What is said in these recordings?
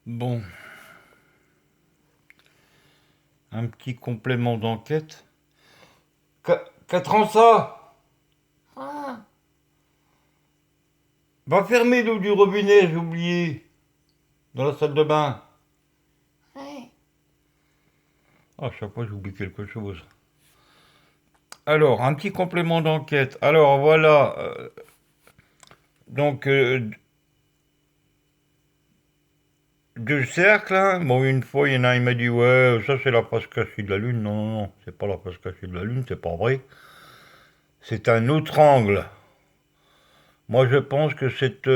Bon, un petit complément d'enquête. Quatre ans ça. Ah. Va fermer l'eau du robinet, j'ai oublié. Dans la salle de bain. Ouais. À chaque fois j'oublie quelque chose. Alors, un petit complément d'enquête. Alors voilà. Donc, deux cercles. Hein. Bon, une fois, il y en a un, il m'a dit, ouais, ça c'est la face cachée de la Lune. Non, non, non, c'est pas la face cachée de la Lune, c'est pas vrai. C'est un autre angle. Moi, je pense que cette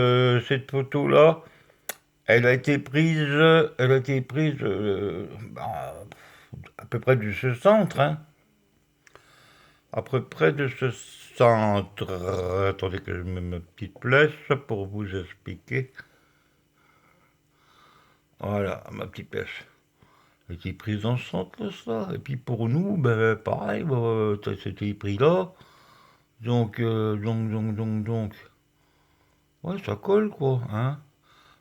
photo-là, elle a été prise à peu près de ce centre, hein. À peu près de ce centre. Attendez que je mette ma petite flèche pour vous expliquer. Voilà, ma petite flèche. Elle a été prise dans ce centre, ça. Et puis pour nous, ben, pareil, c'était pris là. Donc. Ouais, ça colle, quoi, hein.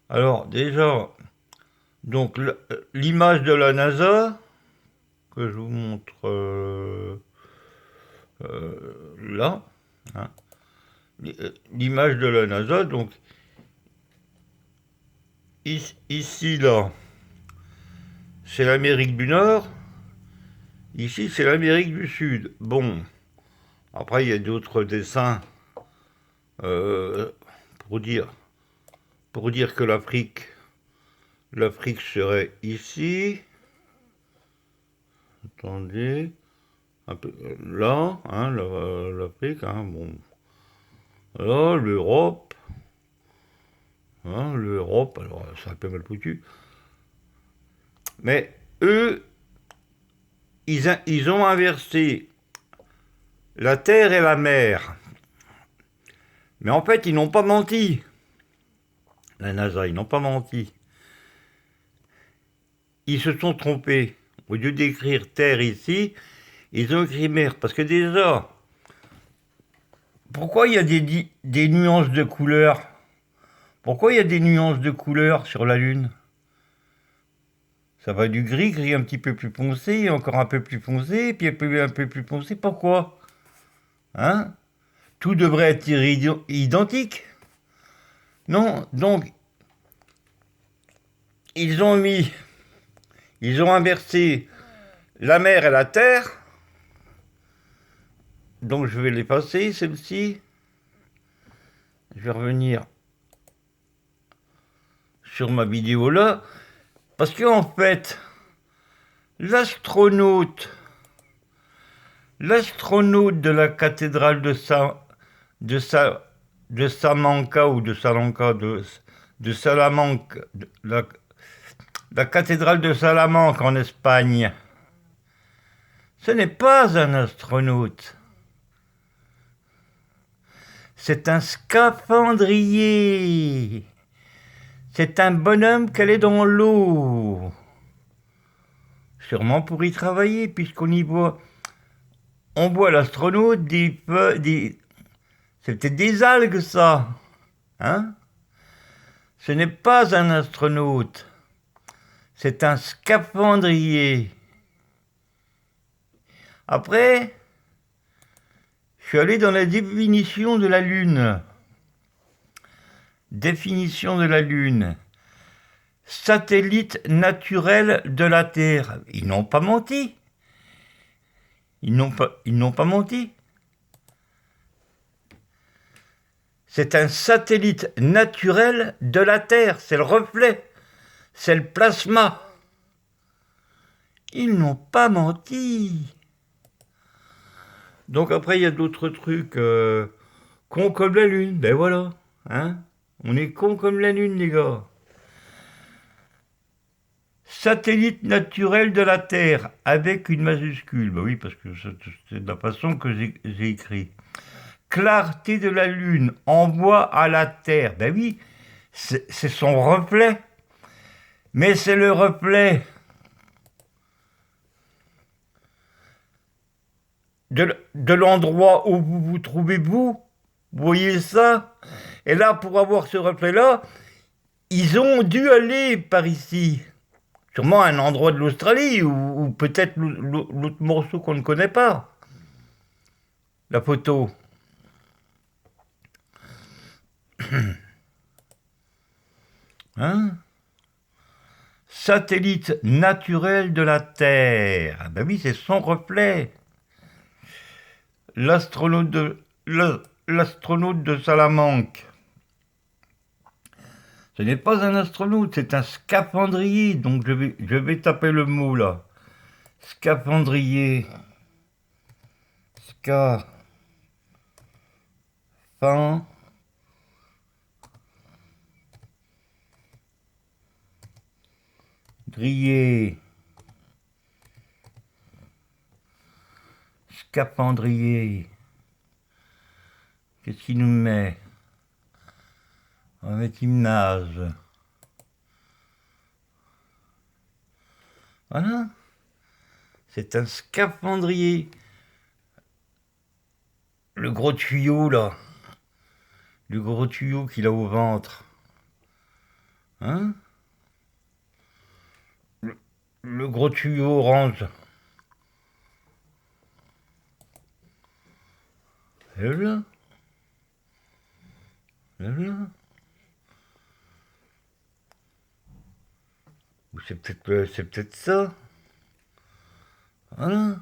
Alors, déjà, donc l'image de la NASA, que je vous montre là, hein, l'image de la NASA, donc ici, là, c'est l'Amérique du Nord, ici, c'est l'Amérique du Sud. Bon, après, il y a d'autres dessins euh, pour dire, pour dire que l'Afrique serait ici. Attendez, un peu là, hein, l'Afrique, hein, bon. Là, l'Europe, hein, l'Europe, alors c'est un peu mal foutu. Mais eux, ils ont inversé la terre et la mer. Mais en fait, ils n'ont pas menti. La NASA, ils n'ont pas menti. Ils se sont trompés. Au lieu d'écrire terre ici, ils ont écrit mer. Parce que déjà, pourquoi il y a des nuances de couleurs? Pourquoi il y a des nuances de couleurs sur la Lune? Ça va du gris, gris un petit peu plus foncé, encore un peu plus foncé, puis un peu plus foncé. Pourquoi? Hein? Tout devrait être identique. Non, donc ils ont mis, ils ont inversé la mer et la terre. Donc je vais l'effacer, celle-ci. Je vais revenir sur ma vidéo là. Parce qu'en fait, l'astronaute, l'astronaute de la cathédrale de, Sa, de Salamanca ou de Salamanca, de Salamanque, la cathédrale de Salamanque en Espagne, ce n'est pas un astronaute. C'est un scaphandrier. C'est un bonhomme qu'elle est dans l'eau. Sûrement pour y travailler, puisqu'on y voit. On voit l'astronaute c'est peut-être des algues, ça. Hein? Ce n'est pas un astronaute. C'est un scaphandrier. Après, je suis allé dans la définition de la Lune. Définition de la Lune. Satellite naturel de la Terre. Ils n'ont pas menti. Ils n'ont pas menti. C'est un satellite naturel de la Terre. C'est le reflet. C'est le plasma. Ils n'ont pas menti. Donc après, il y a d'autres trucs cons comme la Lune. Ben voilà. Hein, on est cons comme la Lune, les gars. Satellite naturel de la Terre, avec une majuscule. Ben oui, parce que c'est de la façon que j'ai écrit. Clarté de la Lune, envoie à la Terre. Ben oui, c'est son reflet. Mais c'est le reflet de l'endroit où vous vous trouvez, vous. Vous voyez ça? Et là, pour avoir ce reflet-là, Ils ont dû aller par ici. Sûrement un endroit de l'Australie, ou peut-être l'autre morceau qu'on ne connaît pas. La photo. Hein? Satellite naturel de la Terre. Ah ben oui, c'est son reflet. L'astronaute de Salamanque. Ce n'est pas un astronaute, c'est un scaphandrier. Donc je vais taper le mot là. Scaphandrier. Scaphandrier. Scaphandrier. Qu'est-ce qu'il nous met? On va mettre gymnase. Voilà. C'est un scaphandrier. Le gros tuyau là. Le gros tuyau qu'il a au ventre. Hein? Le gros tuyau orange. Et là. Et là. Ou c'est peut-être ça. Voilà.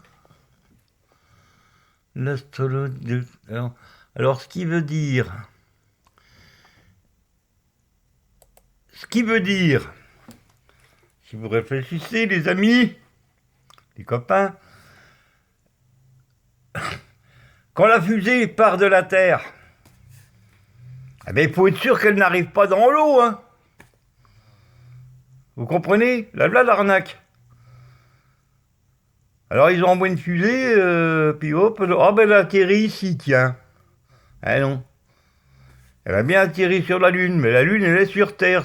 L'astronaute de... Alors, ce qui veut dire, si vous réfléchissez, les amis, les copains, quand la fusée part de la Terre, eh bien, il faut être sûr qu'elle n'arrive pas dans l'eau, hein. Vous comprenez? Là, l'arnaque. Alors, ils ont envoyé une fusée, puis hop, ah ben, elle atterrit ici, tiens. Ah non. Elle a bien atterri sur la Lune, mais la Lune, elle est sur Terre.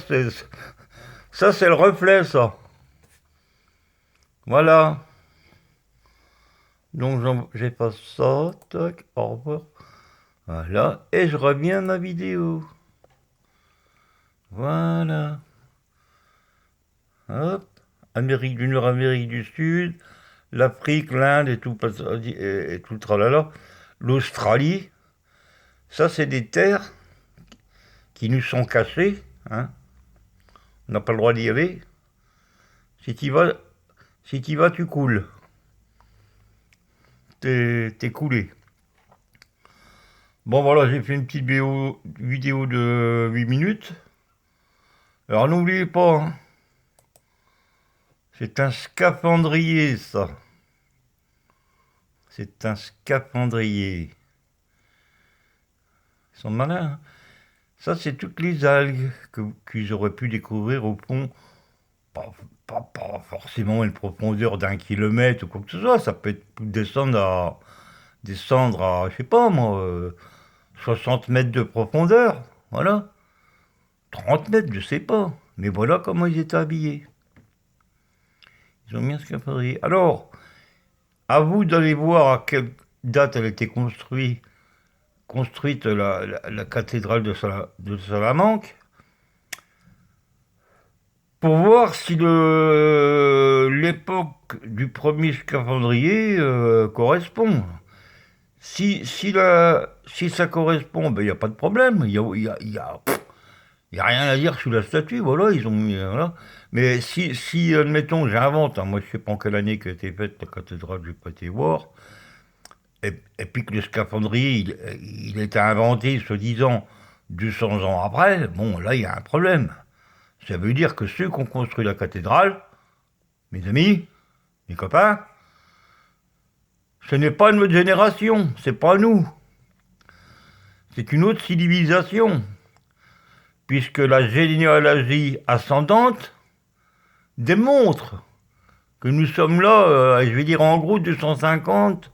Ça, c'est le reflet, ça. Voilà. Donc, j'efface ça. Tac, au revoir. Voilà. Et je reviens à ma vidéo. Voilà. Hop. Amérique du Nord, Amérique du Sud, l'Afrique, l'Inde et tout le tralala. L'Australie. Ça, c'est des terres qui nous sont cachées. Hein. On n'a pas le droit d'y aller. Si tu vas, tu coules. T'es coulé. Bon voilà, j'ai fait une petite vidéo de 8 minutes. Alors n'oubliez pas, hein, c'est un scaphandrier ça. C'est un scaphandrier. Ils sont malins. Hein. Ça, c'est toutes les algues qu'ils auraient pu découvrir au fond. Pas forcément une profondeur d'1 kilomètre ou quoi que ce soit. Ça peut descendre à, je sais pas moi, 60 mètres de profondeur. Voilà. 30 mètres, je sais pas. Mais voilà comment ils étaient habillés. Ils ont mis un scaphandrier. Alors, à vous d'aller voir à quelle date elle a été construite la cathédrale de Salamanque, pour voir si l'époque du premier scaphandrier correspond. Si ça correspond, ben il n'y a pas de problème. Il y a rien à dire sur la statue, voilà, ils ont mis, voilà. Mais si admettons, j'invente, hein, moi je sais pas en quelle année qu'a été faite la cathédrale, je n'ai pas été voir, et puis que le scaphandrier, il était inventé, soi-disant, 200 ans après, bon, là, il y a un problème. Ça veut dire que ceux qui ont construit la cathédrale, mes amis, mes copains, ce n'est pas notre génération, c'est pas nous. C'est une autre civilisation. Puisque la généalogie ascendante démontre que nous sommes là, je vais dire en gros 250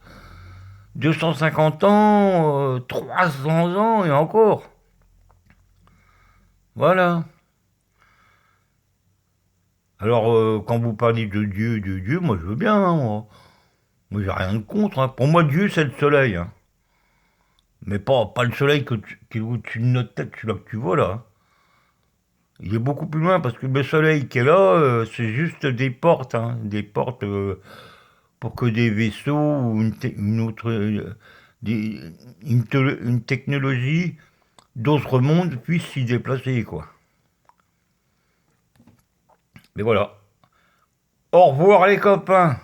ans, 300 ans et encore. Voilà. Alors, quand vous parlez de Dieu, moi je veux bien, hein, moi j'ai rien de contre. Hein. Pour moi, Dieu, c'est le soleil. Hein. Mais pas le soleil qui est au-dessus de notre tête, celui-là que tu vois là. Hein. Il est beaucoup plus loin parce que le soleil qui est là, c'est juste des portes, hein, des portes pour que des vaisseaux ou une autre, des- une technologie d'autres mondes puissent s'y déplacer, quoi. Mais voilà. Au revoir les copains.